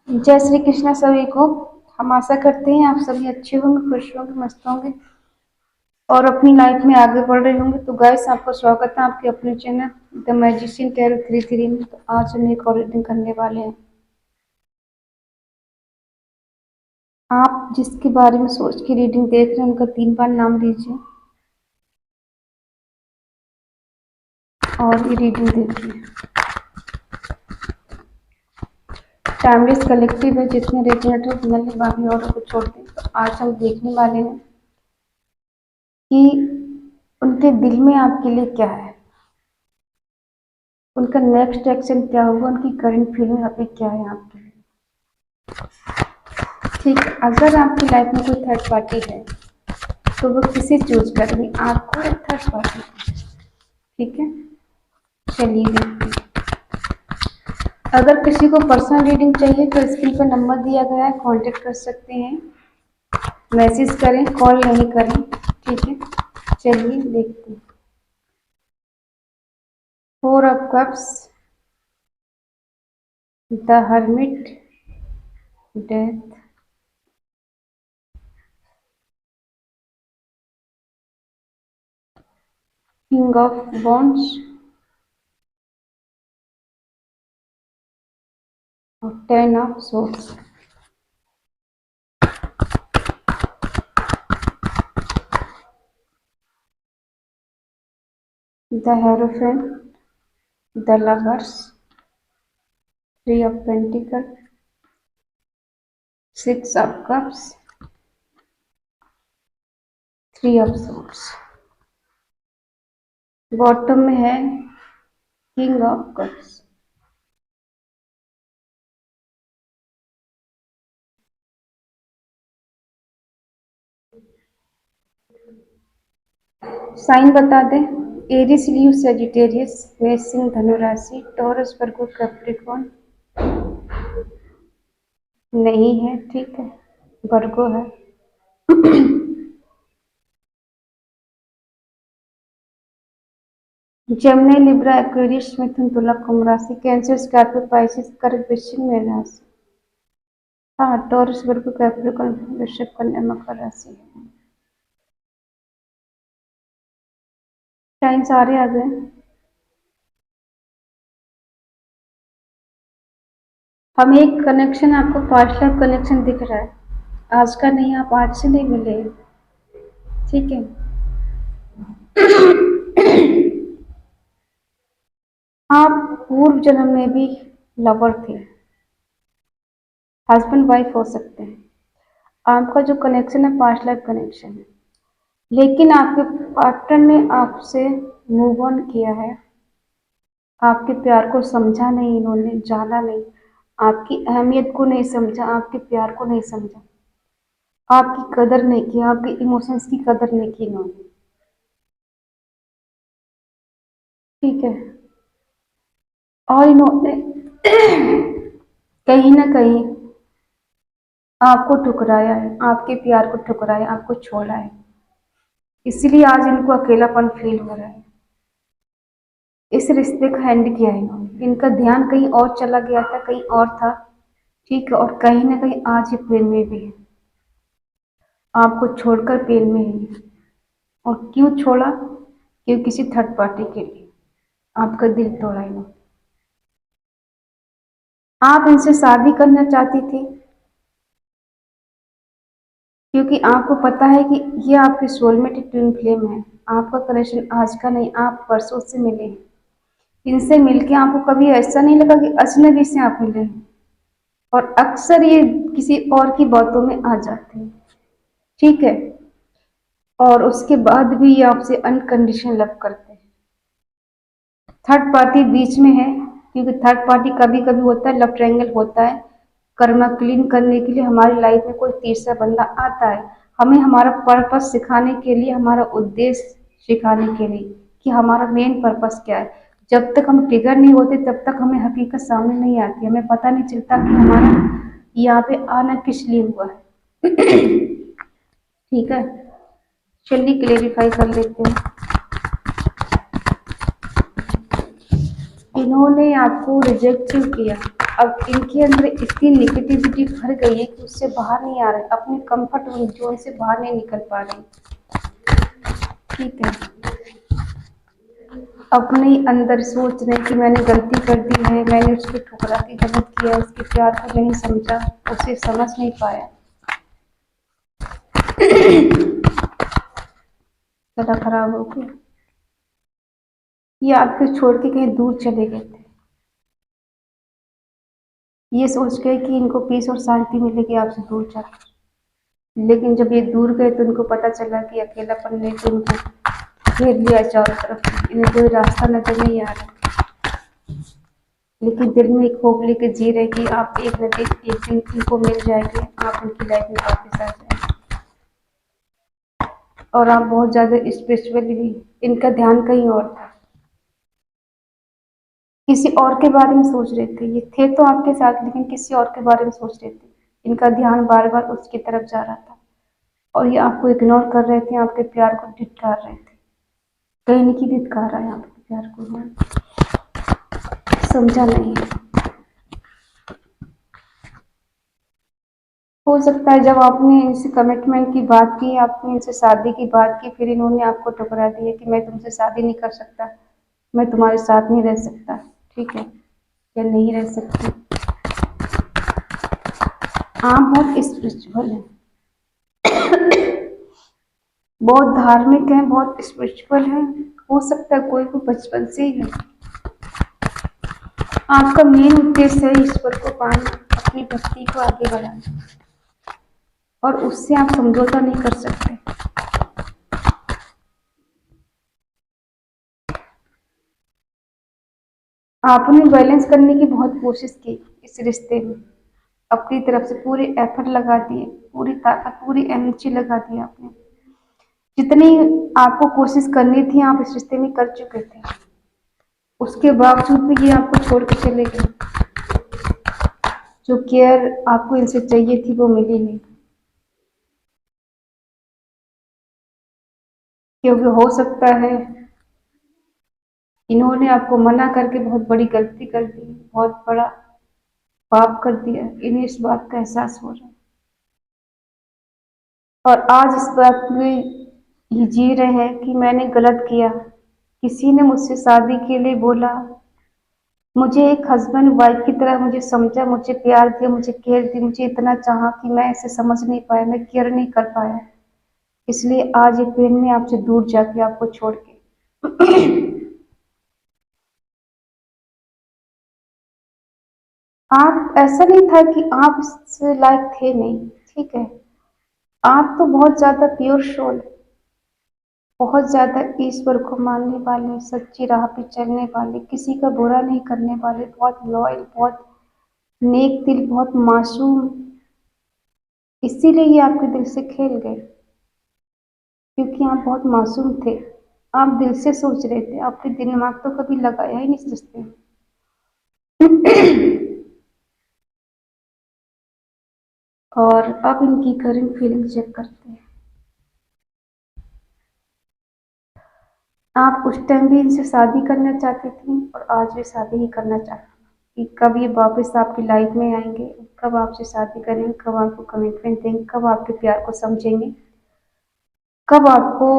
जय श्री कृष्णा सभी को। हम आशा करते हैं आप सभी अच्छे होंगे, खुश होंगे, मस्त होंगे और अपनी लाइफ में आगे बढ़ रहे होंगे। तो गाइस, आपका स्वागत है आपके अपने चैनल द मैजिशियन टैरो 33 में। तो आज हम एक और रीडिंग करने वाले हैं। आप जिसके बारे में सोच के रीडिंग देख रहे हैं उनका 3 बार नाम लीजिए और ये रीडिंग देखिए। टाइमलेस कलेक्टिव है, जितने रेजोनेटर मिलने बाकी और को छोड़ दें। तो आज हम देखने वाले हैं कि उनके दिल में आपके लिए क्या है, उनका नेक्स्ट एक्शन क्या होगा, उनकी करंट फीलिंग अभी क्या है आपके लिए। ठीक है, अगर आपकी लाइफ में कोई थर्ड पार्टी है तो वो किसे चूज करेंगे, आपको या थर्ड पार्टी को? ठीक है, चलिए देखते हैं। अगर किसी को पर्सनल रीडिंग चाहिए तो स्क्रीन पर नंबर दिया गया है, कांटेक्ट कर सकते हैं, मैसेज करें, कॉल नहीं करें। ठीक है, चलिए देखते हैं। 4 of cups, the hermit, death, king of wands और 10 of swords. The hierophant, the lovers, 3 of Pentacles, 6 of Cups, 3 of Swords। Bottom में है किंग ऑफ कप्स। साइन बता दें, एरिस, लीव, सेजिटेरियस, मेष, सिंह, धनु राशि, टॉरस, वर्गो, कैप्रिकॉर्न नहीं है। ठीक है, वर्गो है। जेमिनी, लिब्रा, एक्वेरियस, मिथुन, तुला, कुंभ राशि, कैंसर, स्कॉर्पियो, पाइसिस, कर्क, वृश्चिक, मीन राशि। हाँ, टॉरस, वर्गो, कैप्रिकॉर्न, वृश्चिक, कन्या, मकर राशि है। साइन सारे आ गए। हमें एक कनेक्शन, आपको पास्ट लाइफ कनेक्शन दिख रहा है, आज का नहीं, आप आज से नहीं मिले। ठीक है, आप पूर्व जन्म में भी लवर थे, हस्बैंड वाइफ हो सकते हैं। आपका जो कनेक्शन है पास्ट लाइफ कनेक्शन है, लेकिन आपके पार्टनर ने आपसे मूव ऑन किया है। आपके प्यार को समझा नहीं, इन्होंने जाना नहीं, आपकी अहमियत को नहीं समझा, आपके प्यार को नहीं समझा, आपकी कदर नहीं की, आपके इमोशंस की कदर नहीं की इन्होंने। ठीक है, और इन्होंने कहीं ना कहीं आपको ठुकराया है, आपके प्यार को ठुकराया, आपको छोड़ा है, इसलिए आज इनको अकेलापन फील हो रहा है। इस रिश्ते का एंड किया है इन्होंने, इनका ध्यान कहीं और चला गया था, कहीं और था। ठीक है, और कहीं ना कहीं आज ये पेन में भी है, आपको छोड़कर पेन में है। और क्यों छोड़ा? क्यों? किसी थर्ड पार्टी के लिए आपका दिल तोड़ा इन्होंने। आप इनसे शादी करना चाहती थी, क्योंकि आपको पता है कि ये आपके सोलमेट ट्विन फ्लेम है। आपका कनेक्शन आज का नहीं, आप परसों से मिले हैं। इनसे मिलके आपको कभी ऐसा नहीं लगा कि अजनबी से आप मिले हैं, और अक्सर ये किसी और की बातों में आ जाते हैं। ठीक है, और उसके बाद भी ये आपसे अनकंडीशनल लव करते हैं। थर्ड पार्टी बीच में है, क्योंकि थर्ड पार्टी कभी कभी होता है, लव ट्रायंगल होता है। कर्मा क्लीन करने के लिए हमारी लाइफ में कोई तीसरा बंदा आता है, हमें हमारा पर्पस सिखाने के लिए, हमारा उद्देश्य सिखाने के लिए कि हमारा मेन पर्पस क्या है। जब तक हम ट्रिगर नहीं होते तब तक हमें हकीकत सामने नहीं आती, हमें पता नहीं चलता कि हमारा यहाँ पे आना किस लिए हुआ है। ठीक है, चलिए क्लेरिफाई कर लेते हैं। इन्होंने आपको रिजेक्ट क्यों किया? अब इनके अंदर इतनी नेगेटिविटी भर गई है कि उससे बाहर नहीं आ रहे, अपने कंफर्ट जोन से बाहर नहीं निकल पा रहे। ठीक है, अपने अंदर सोच रहे कि मैंने गलती कर दी है, मैंने उसको ठुकरा के गलत किया, उसके प्यार को नहीं समझा, उसे समझ नहीं पाया। गला खराब हो गया, ये आपको छोड़ के कहीं दूर चले गए थे, ये सोच के कि इनको पीस और शांति मिलेगी आपसे दूर चल। लेकिन जब ये दूर गए तो उनको पता चला कि अकेलापन ने तो उनको घेर लिया चारों तरफ, इन्हें कोई रास्ता नजर नहीं आ रहा। लेकिन दिल में एक होप लेके जी रहे कि आप एक न एक दिन इनको मिल जाएंगे, आप उनकी लाइफ में वापस आ जाएंगे। और आप बहुत ज्यादा स्पिरिचुअली भी, इनका ध्यान कहीं और था, किसी और के बारे में सोच रहे थे। ये थे तो आपके साथ, लेकिन किसी और के बारे में सोच रहे थे। इनका ध्यान बार बार उसकी तरफ जा रहा था और ये आपको इग्नोर कर रहे थे, आपके प्यार को धिक्कार रहे थे। कहीं नहीं की धिक्कार रहा है आपके प्यार को, समझा नहीं। हो सकता है जब आपने इनसे कमिटमेंट की बात की, आपने इनसे शादी की बात की, फिर इन्होंने आपको ठुकरा दिया कि मैं तुमसे शादी नहीं कर सकता, मैं तुम्हारे साथ नहीं रह सकता। ठीक है, या नहीं रह सकती। आप बहुत स्पिरिचुअल हैं, बहुत धार्मिक हैं, बहुत स्पिरिचुअल हैं। हो सकता है कोई को बचपन से ही है। आपका मेन उद्देश्य है ईश्वर को पाना, अपनी भक्ति को आगे बढ़ाना, और उससे आप समझौता नहीं कर सकते। आपने बैलेंस करने की बहुत कोशिश की इस रिश्ते में, अपनी तरफ से पूरे एफर्ट लगा दिए, पूरी ताकत, पूरी एनर्जी लगा दी आपने। जितनी आपको कोशिश करनी थी आप इस रिश्ते में कर चुके थे, उसके बावजूद भी ये आपको छोड़ के चले गए। जो केयर आपको इनसे चाहिए थी वो मिली नहीं, क्योंकि हो सकता है इन्होंने आपको मना करके बहुत बड़ी गलती कर दी, बहुत बड़ा पाप कर दिया। इन्हें इस बात का एहसास हो रहा है और आज इस बात में ये जी रहे हैं कि मैंने गलत किया। किसी ने मुझसे शादी के लिए बोला, मुझे एक हस्बैंड वाइफ की तरह मुझे समझा, मुझे प्यार दिया, मुझे केयर दी, मुझे इतना चाहा कि मैं इसे समझ नहीं पाया, मैं केयर नहीं कर पाया। इसलिए आज ये पेन में आपसे दूर जाके आपको छोड़ के आप, ऐसा नहीं था कि आप इस लायक थे नहीं। ठीक है, आप तो बहुत ज्यादा प्योर सोल, बहुत ज्यादा ईश्वर को मानने वाले, सच्ची राह पे चलने वाले, किसी का बुरा नहीं करने वाले, बहुत लॉयल, बहुत नेक दिल, बहुत मासूम। इसीलिए ये आपके दिल से खेल गए, क्योंकि आप बहुत मासूम थे। आप दिल से सोच रहे थे, आपने दिमाग तो कभी लगाया ही नहीं इस रिश्ते में। और अब इनकी करंट फीलिंग चेक करते हैं। आप उस टाइम भी इनसे शादी करना चाहती थी और आज भी शादी ही करना चाहती कि कब ये वापस आपकी लाइफ में आएंगे, कब आपसे शादी करेंगे, कब आपको कमिटमेंट देंगे, कब आपके प्यार को समझेंगे, कब आपको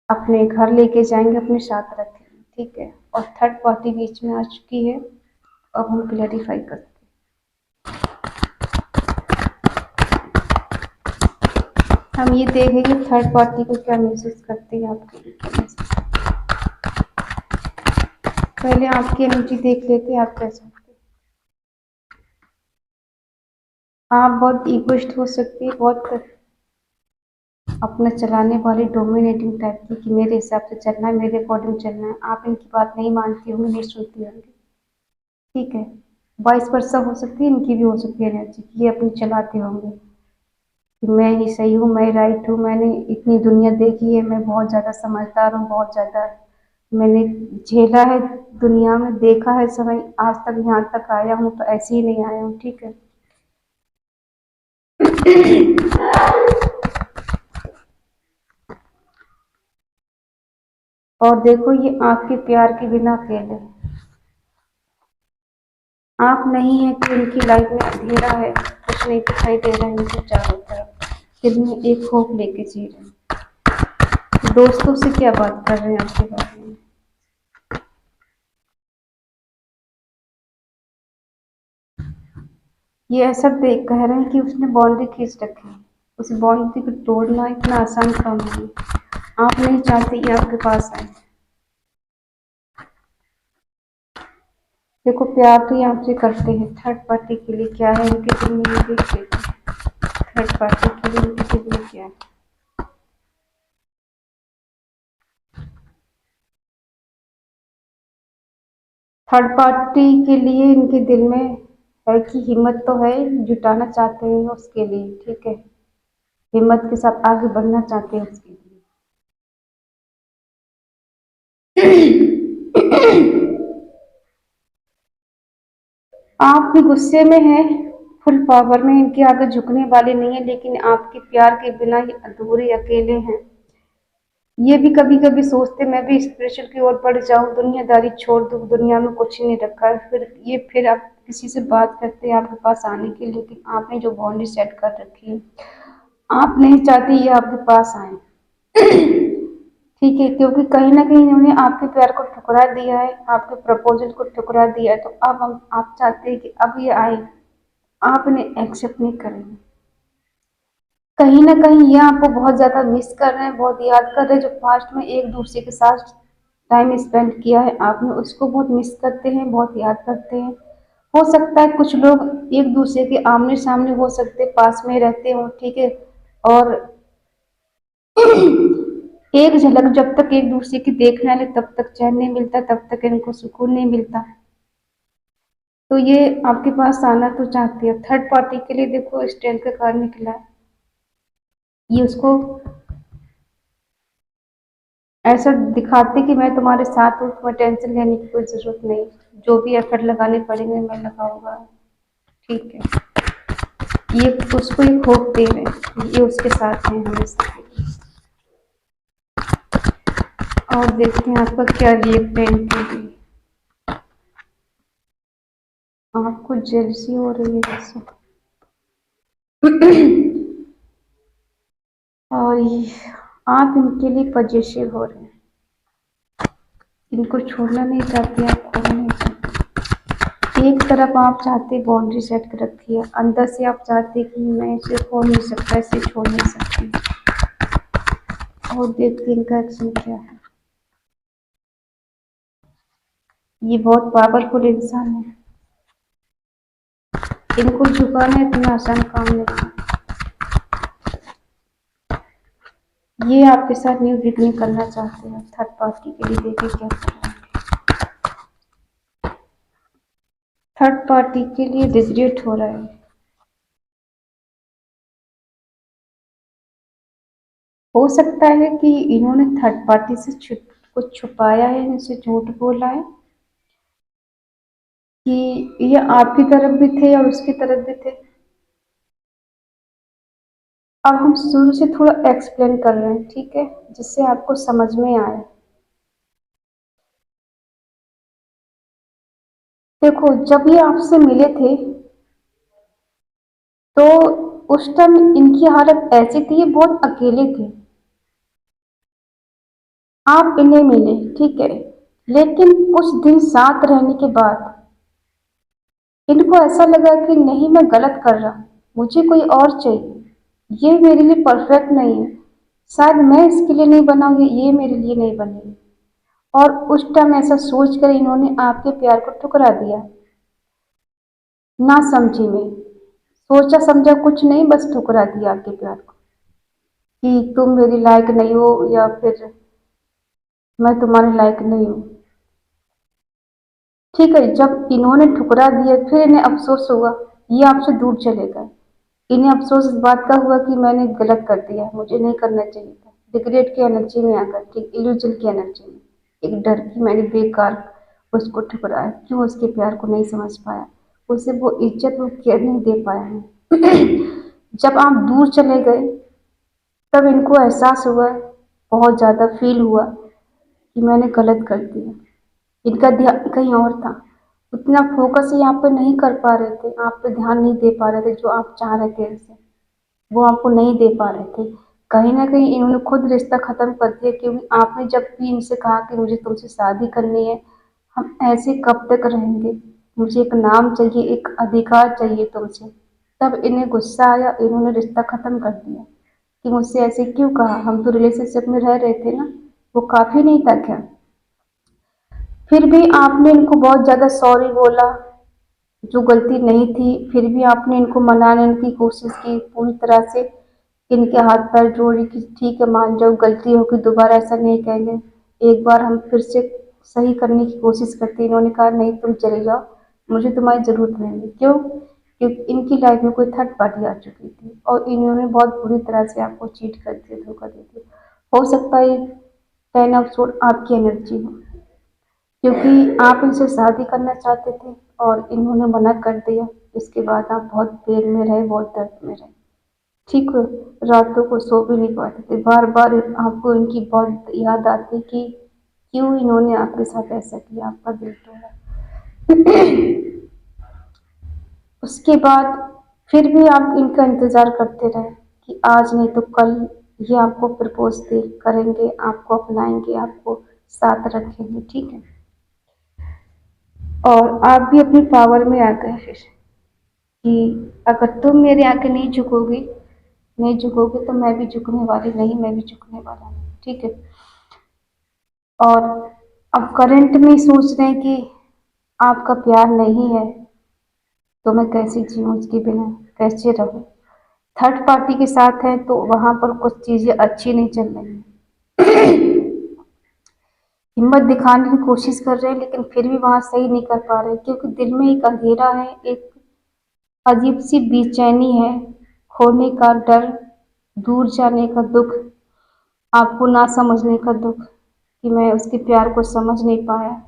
अपने घर लेके जाएंगे, अपने साथ रखेंगे। ठीक है, और थर्ड पार्टी बीच में आ चुकी है। अब हम क्लैरिफाई करते हैं, हम ये देखेंगे थर्ड पार्टी को क्या महसूस करते हैं आपके। पहले आपकी एनर्जी देख लेते हैं, आप क्या चाहते हैं। आप बहुत इगोइस्ट हो सकती है, बहुत अपना चलाने वाली, डोमिनेटिंग टाइप की, कि मेरे हिसाब से चलना है, मेरे अकॉर्डिंग चलना है। आप इनकी बात नहीं मानती होंगी, नहीं सुनती होंगी। ठीक है, 22% हो सकती है, इनकी भी हो सकती है एनर्जी, ये अपनी चलाते होंगे कि मैं ही सही हूँ, मैं राइट हूँ, मैंने इतनी दुनिया देखी है, मैं बहुत ज़्यादा समझदार हूँ, बहुत ज़्यादा मैंने झेला है, दुनिया में देखा है समय, आज तक यहाँ तक आया हूँ, तो ऐसे ही नहीं आया हूँ। ठीक है। और देखो ये आपके प्यार के बिना अकेले हैं। आप नहीं है कि उनकी लाइफ में अंधेरा है, कुछ नहीं दिखाई दे रहा है उनके चारों तरफ, दिल में एक होप लेके जी रहे हैं। दोस्तों से क्या बात कर रहे हैं आपके बारे में? ये ऐसा देख कह रहे हैं कि उसने बाउंड्री खींच रखी है, उस बाउंड्री को तोड़ना इतना आसान काम नहीं। आप नहीं चाहते ये आपके पास आए। देखो प्यार तो ये आपसे करते हैं, थर्ड पार्टी के लिए क्या है इनके दिल में ये देख लेते हैं। थर्ड पार्टी के लिए इनके दिल में क्या है? थर्ड पार्टी के लिए इनके दिल में है कि हिम्मत तो है, जुटाना चाहते हैं उसके लिए, ठीक है, हिम्मत के साथ आगे बढ़ना चाहते हैं उसके लिए। आप भी गुस्से में हैं, फुल पावर में, इनके आगे झुकने वाले नहीं है, लेकिन आपके प्यार के बिना ये अधूरे अकेले हैं। ये भी कभी कभी सोचते मैं भी स्पिरिचुअल की ओर बढ़ जाऊं, दुनियादारी छोड़ दूं, दुनिया में कुछ नहीं रखा है, फिर आप किसी से बात करते हैं आपके पास आने की, लेकिन आपने जो बाउंड्री सेट कर रखी है, आप नहीं चाहती ये आपके पास आए। ठीक है, क्योंकि कहीं न कहीं इन्होंने आपके प्यार को ठुकरा दिया है, आपके प्रपोज़ल को ठुकरा दिया है, तो अब हम आप चाहते हैं कि अब ये आए, आप इन्हें एक्सेप्ट नहीं करेंगे। कहीं न कहीं ये आपको बहुत ज़्यादा मिस कर रहे हैं, बहुत याद कर रहे हैं, जो पास्ट में एक-दूसरे के साथ टाइम स्पेंड किया है आपने, उसको बहुत मिस करते हैं, बहुत याद करते हैं। हो सकता है कुछ लोग एक-दूसरे के आमने-सामने हो सकते हैं, पास में रहते हों, ठीक है? और एक झलक जब तक एक दूसरे की देख ना ले तब तक चैन नहीं मिलता, तब तक इनको सुकून नहीं मिलता। तो ये आपके पास आना तो चाहती है। थर्ड पार्टी के लिए देखो स्ट्रेंथ का कार्ड निकला है। ये उसको ऐसा दिखाते कि मैं तुम्हारे साथ हूँ, तुम्हें टेंशन लेने की कोई ज़रूरत नहीं, जो भी एफर्ट लगाने पड़ेंगे मैं लगाऊंगा, ठीक है। ये उसको एक होप दे रहे हैं, ये उसके साथ हैं हमेशा के लिए। और देखते हैं आपका क्या रिएक्ट है इनके लिए। आपको जेलसी हो रही है जैसे। और ये आप इनके लिए पजेसिव हो रहे हैं, इनको छोड़ना नहीं चाहते, आप खोना नहीं चाहते। एक तरफ आप चाहते बाउंड्री सेट कर रखी है, अंदर से आप चाहते कि मैं इसे खो नहीं सकता, इसे छोड़ नहीं सकती। और देखते हैं इनका एक्शन क्या है। ये बहुत पावरफुल इंसान है, इनको झुकाना इतना आसान काम नहीं है। ये आपके साथ न्यू बिगनिंग करना चाहते हैं थर्ड पार्टी के लिए, देखिए क्या कर रहे हैं। थर्ड पार्टी के लिए रिग्रेट हो रहा है। हो सकता है कि इन्होंने थर्ड पार्टी से कुछ छुपाया है, इनसे झूठ बोला है कि ये आपकी तरफ भी थे और उसकी तरफ भी थे। अब हम शुरू से थोड़ा एक्सप्लेन कर रहे हैं, ठीक है, जिससे आपको समझ में आए। देखो जब ये आपसे मिले थे तो उस टाइम इनकी हालत ऐसी थी, ये बहुत अकेले थे। आप इन्हें मिले, ठीक है, लेकिन कुछ दिन साथ रहने के बाद इनको ऐसा लगा कि नहीं मैं गलत कर रहा, मुझे कोई और चाहिए, ये मेरे लिए परफेक्ट नहीं है, शायद मैं इसके लिए नहीं बना हूं, ये मेरे लिए नहीं बनी। और उस टाइम ऐसा सोचकर इन्होंने आपके प्यार को ठुकरा दिया, ना समझी में, सोचा समझा कुछ नहीं, बस ठुकरा दिया आपके प्यार को कि तुम मेरी लायक नहीं हो, या फिर मैं तुम्हारे लायक नहीं हूँ। ठीक है, जब इन्होंने ठुकरा दिया फिर इन्हें अफसोस हुआ, ये आपसे दूर चले गए। इन्हें अफसोस इस बात का हुआ कि मैंने गलत कर दिया, मुझे नहीं करना चाहिए था। रिग्रेट की एनर्जी में आकर, ठीक, इल्यूजन की एनर्जी में, एक डर की मैंने बेकार उसको ठुकराया, क्यों उसके प्यार को नहीं समझ पाया, उसे वो इज्जत वो केयर नहीं दे पाया है। जब आप दूर चले गए तब इनको एहसास हुआ, बहुत ज़्यादा फील हुआ कि मैंने गलत कर दिया, इनका ध्यान कहीं और था। उतना फोकस यहाँ पे नहीं कर पा रहे थे, आप पे ध्यान नहीं दे पा रहे थे जो आप चाह रहे थे इनसे, वो आपको नहीं दे पा रहे थे। कहीं न कहीं इन्होंने खुद रिश्ता ख़त्म कर दिया, क्योंकि आपने जब भी इनसे कहा कि मुझे तुमसे शादी करनी है, हम ऐसे कब तक रहेंगे? मुझे एक नाम चाहिए, एक अधिकार चाहिए तुमसे। तब इन्हें गुस्सा आया, इन्होंने रिश्ता ख़त्म कर दिया कि मुझसे ऐसे क्यों कहा? हम तो रिलेशनशिप में रह रहे थे ना, वो काफ़ी नहीं था क्या? फिर भी आपने इनको बहुत ज़्यादा सॉरी बोला, जो गलती नहीं थी, फिर भी आपने इनको मनाने की कोशिश की पूरी तरह से, इनके हाथ पैर जोड़ी कि ठीक है मान जाओ, गलती होगी, दोबारा ऐसा नहीं कहेंगे, एक बार हम फिर से सही करने की कोशिश करते। इन्होंने कहा नहीं तुम चले जाओ, मुझे तुम्हारी ज़रूरत नहीं है। क्यों? क्योंकि इनकी लाइफ में कोई थर्ड पार्टी आ चुकी थी और इन्होंने बहुत बुरी तरह से आपको चीट कर दिया, धोखा दे दिया। हो सकता है 10 एपिसोड आपकी एनर्जी हो, क्योंकि आप इनसे शादी करना चाहते थे और इन्होंने मना कर दिया। इसके बाद आप बहुत पेन में रहे, बहुत दर्द में रहे। ठीक है, रातों को सो भी नहीं पाते थे, बार-बार आपको इनकी बहुत याद आती कि क्यों इन्होंने आपके साथ ऐसा किया, आपका दिल तोड़ा। उसके बाद फिर भी आप इनका इंतज़ार करते रहे कि आज नहीं तो कल ये आपको प्रपोज़ दे करेंगे, आपको अपनाएँगे, आपको साथ रखेंगे, ठीक है? और आप भी अपनी पावर में आ गए फिर कि अगर तुम मेरे आगे नहीं झुकोगे तो मैं भी झुकने वाली नहीं, मैं भी झुकने वाला नहीं, ठीक है? और अब करंट में सोच रहे हैं कि आपका प्यार नहीं है, तो मैं कैसे जीऊँ उसके बिना, कैसे रहूँ? थर्ड पार्टी के साथ है तो वहाँ पर कुछ चीज़ें अच्छी नहीं चल रही हैं। हिम्मत दिखाने की कोशिश कर रहे हैं लेकिन फिर भी वहाँ सही नहीं कर पा रहे, क्योंकि दिल में एक अंधेरा है, एक अजीब सी बेचैनी है, खोने का डर, दूर जाने का दुख, आपको ना समझने का दुख कि मैं उसके प्यार को समझ नहीं पाया।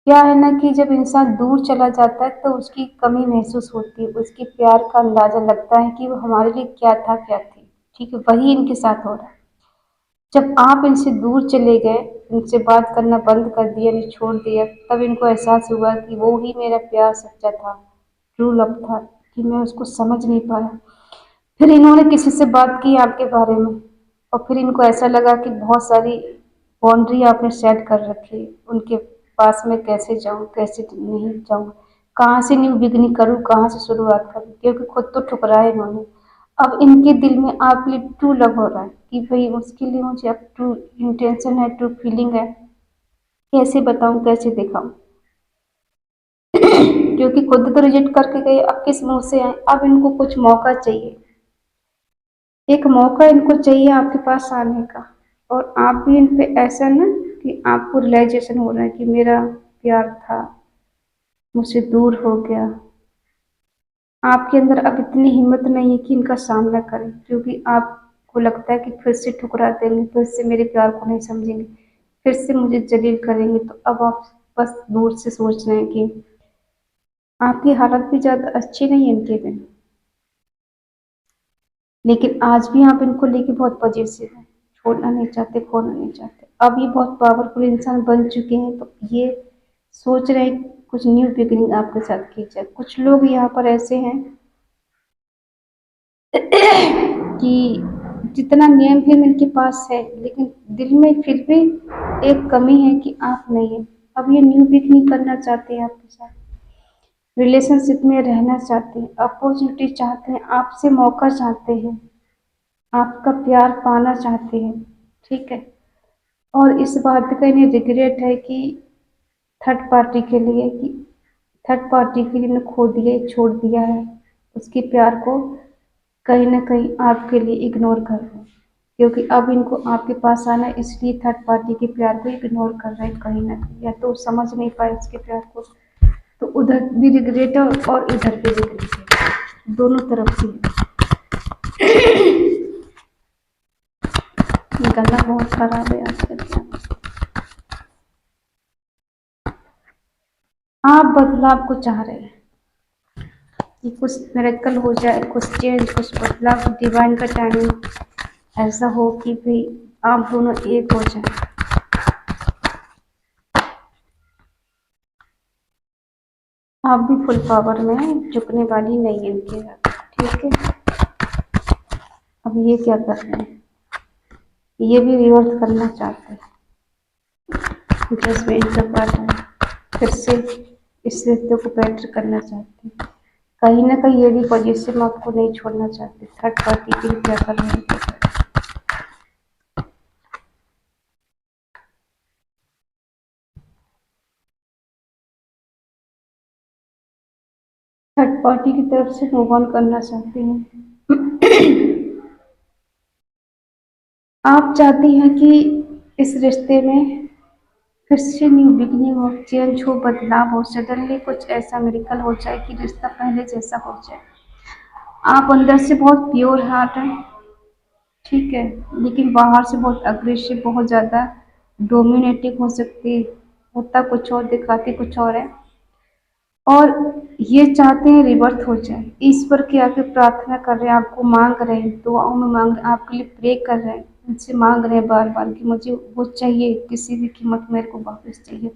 क्या है ना कि जब इंसान दूर चला जाता है तो उसकी कमी महसूस होती है, उसके प्यार का अंदाज़ा लगता है कि वो हमारे लिए क्या था, क्या थी। ठीक है, वही इनके साथ हो रहा है। जब आप इनसे दूर चले गए, इनसे बात करना बंद कर दिया, इन्हें छोड़ दिया, तब इनको एहसास हुआ कि वो ही मेरा प्यार सच्चा था, ट्रू लव था, कि मैं उसको समझ नहीं पाया। फिर इन्होंने किसी से बात की आपके बारे में और फिर इनको ऐसा लगा कि बहुत सारी बाउंड्री आपने सेट कर रखी है, उनके पास में कैसे जाऊँ, कैसे नहीं जाऊँ, कहाँ से न्यू बिगिनिंग करूँ, कहाँ से शुरुआत करूँ, क्योंकि खुद तो ठुकराया इन्होंने। अब इनके दिल में आपके लिए ट्रू लव हो रहा है कि भाई उसके लिए मुझे अब ट्रू इंटेंशन है, ट्रू फीलिंग है, कैसे बताऊँ, कैसे दिखाऊँ? क्योंकि खुद तो रिजेक्ट करके गए, अब किस मुँह से आएँ? अब इनको कुछ मौका चाहिए। एक मौका इनको चाहिए आपके पास आने का, और आप भी इन पे ऐसा ना कि आपको रियलाइजेशन हो रहा है कि मेरा प्यार था, मुझसे दूर हो गया। आपके अंदर अब इतनी हिम्मत नहीं है कि इनका सामना करें, क्योंकि आपको लगता है कि फिर से ठुकरा देंगे, फिर से मेरे प्यार को नहीं समझेंगे, फिर से मुझे जलील करेंगे। तो अब आप बस दूर से सोच रहे हैं कि आपकी हालत भी ज़्यादा अच्छी नहीं है इनके बिना, लेकिन आज भी आप इनको लेके बहुत पॉजिटिव हैं, छोड़ना नहीं चाहते, खोना नहीं चाहते। अब ये बहुत पावरफुल इंसान बन चुके हैं, तो ये सोच रहे हैं कुछ न्यू बिगिनिंग आपके साथ की जाए। कुछ लोग यहाँ पर ऐसे हैं कि जितना नियम है इनके पास है, लेकिन दिल में फिर भी एक कमी है कि आप नहीं है। अब ये न्यू बिगिनिंग करना चाहते हैं आपके साथ, रिलेशनशिप में रहना चाहते हैं, अपॉर्चुनिटी चाहते हैं, आपसे मौका चाहते हैं, आपका प्यार पाना चाहते हैं, ठीक है? और इस बात का इन्हें रिग्रेट है कि थर्ड पार्टी के लिए कि थर्ड पार्टी के लिए इन्हें खो दिया, छोड़ दिया है, उसके प्यार को कहीं न कहीं आपके लिए इग्नोर कर रहे हैं। क्योंकि अब इनको आपके पास आना है, इसलिए थर्ड पार्टी के प्यार को इग्नोर कर रहे हैं कहीं न कहीं, या तो समझ नहीं पाए उसके प्यार को, तो उधर भी रिग्रेट है और इधर भी रिग्रेट है, दोनों तरफ से है। गला बहुत खराब है आजकल का। आप बदलाव को चाह रहे हैं कि कुछ मिरेकल हो जाए, कुछ चेंज, कुछ बदलाव, डिवाइन का टाइमिंग ऐसा हो कि भाई आप दोनों एक हो जाए। आप भी फुल पावर में हैं, झुकने वाली नहीं है इनके साथ, ठीक है। अब ये क्या कर रहे हैं, ये भी रिवर्स करना चाहते हैं, जजमेंट का पार्ट है, फिर से इस रिश्ते को बेटर करना चाहते हैं। कहीं ना कहीं ये भी पॉजिटिव आपको नहीं छोड़ना चाहते, थर्ड पार्टी के लिए क्या कर रहे हैं। थर्ड पार्टी की तरफ से मूव ऑन करना चाहते हैं। आप चाहती हैं कि इस रिश्ते में फिर से न्यू बिगनिंग हो, चेंज हो, बदलाव हो, सडनली कुछ ऐसा मिरेकल हो जाए कि रिश्ता पहले जैसा हो जाए। आप अंदर से बहुत प्योर हार्ट हैं, ठीक है, लेकिन बाहर से बहुत अग्रेसिव, बहुत ज़्यादा डोमिनेटिंग हो सकती, होता कुछ और दिखाती कुछ और है। और ये चाहते हैं रिवर्थ हो जाए, ईश्वर के आगे प्रार्थना कर रहे हैं, आपको मांग रहे हैं, दुआओं में मांग रहे हैं, आपके लिए प्रे कर रहे हैं, उनसे मांग रहे हैं बार बार कि मुझे वो चाहिए, किसी भी कीमत मेरे को वापस चाहिए,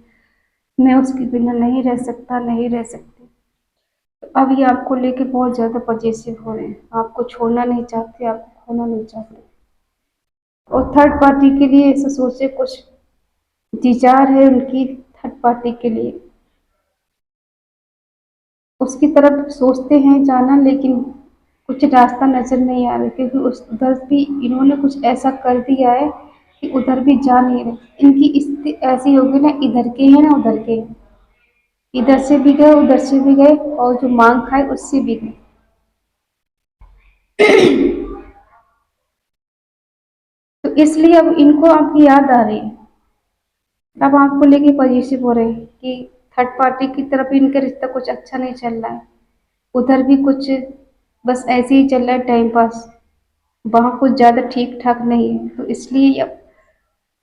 मैं उसके बिना नहीं रह सकता, नहीं रह सकती। तो अब ये आपको लेके बहुत ज़्यादा पजेसिव हो रहे हैं, आपको छोड़ना नहीं चाहते, आपको खोना नहीं चाहते। और थर्ड पार्टी के लिए ऐसा सोचे, कुछ डिजायर है उनकी थर्ड पार्टी के लिए, उसकी तरफ सोचते हैं जाना, लेकिन कुछ रास्ता नजर नहीं आ रहा, क्योंकि उस उधर भी इन्होंने कुछ ऐसा कर दिया है कि उधर भी जा नहीं रहे। इनकी स्थिति ऐसी होगी ना, इधर के हैं ना उधर के हैं, इधर से भी गए उधर से भी गए, और जो मांग खाए उससे भी गए। तो इसलिए अब इनको आपकी याद आ रही है, अब आपको लेके पॉजिटिव हो रहे हैं कि थर्ड पार्टी की तरफ इनका रिश्ता कुछ अच्छा नहीं चल रहा है, उधर भी कुछ बस ऐसे ही चल रहा है टाइम पास, वहाँ कुछ ज़्यादा ठीक ठाक नहीं है। तो इसलिए अब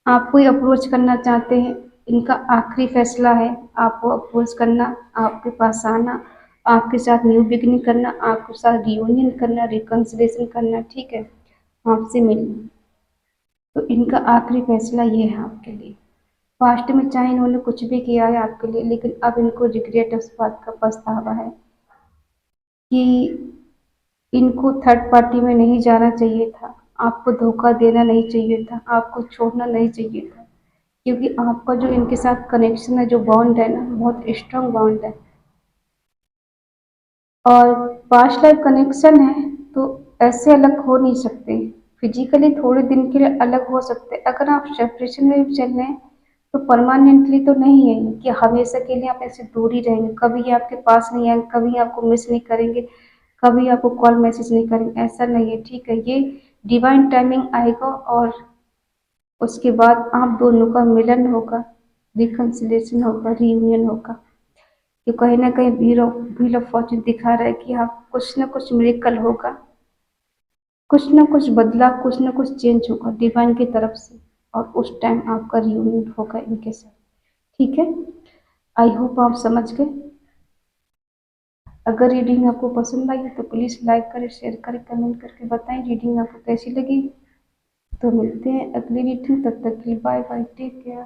आपको ही अप्रोच करना चाहते हैं, इनका आखिरी फैसला है आपको अप्रोच करना, आपके पास आना, आपके साथ न्यू बिगनिंग करना, आपके साथ रियूनियन करना, रिकन्सिलेशन करना, ठीक है, आपसे मिलना। तो इनका आखिरी फैसला ये है आपके लिए। पास्ट में चाहे इन्होंने कुछ भी किया है आपके लिए, लेकिन अब इनको रिग्रेट, उस बात का पछतावा है कि इनको थर्ड पार्टी में नहीं जाना चाहिए था, आपको धोखा देना नहीं चाहिए था, आपको छोड़ना नहीं चाहिए था, क्योंकि आपका जो इनके साथ कनेक्शन है, जो बॉन्ड है ना, बहुत स्ट्रांग बॉन्ड है। और पास्ट लाइफ कनेक्शन है, तो ऐसे अलग हो नहीं सकते, फिजिकली थोड़े दिन के लिए अलग हो सकते, अगर आप सेपरेशन में भी चल रहे हैं तो परमानेंटली तो नहीं है कि हमेशा के लिए आप ऐसे दूर ही रहेंगे, कभी ये आपके पास नहीं आएंगे, कभी आपको मिस नहीं करेंगे, कभी आपको कॉल मैसेज नहीं करेंगे, ऐसा नहीं है, ठीक है। ये डिवाइन टाइमिंग आएगा और उसके बाद आप दोनों का मिलन होगा, रिकन्सिलेशन होगा, रियूनियन होगा। कि कहीं ना कहीं व्हील ऑफ फॉर्चून दिखा रहा है कि आप कुछ ना कुछ मिरेकल होगा, कुछ ना कुछ बदला, कुछ ना कुछ चेंज होगा डिवाइन की तरफ से, और उस टाइम आपका रियूनियन होगा इनके साथ, ठीक है। आई होप आप समझ गए। अगर रीडिंग आपको पसंद आई तो प्लीज़ लाइक करें, शेयर करें, कमेंट करके बताएं रीडिंग आपको कैसी लगी। तो मिलते हैं अगली रीडिंग, तब तक के लिए बाय बाय, टेक केयर।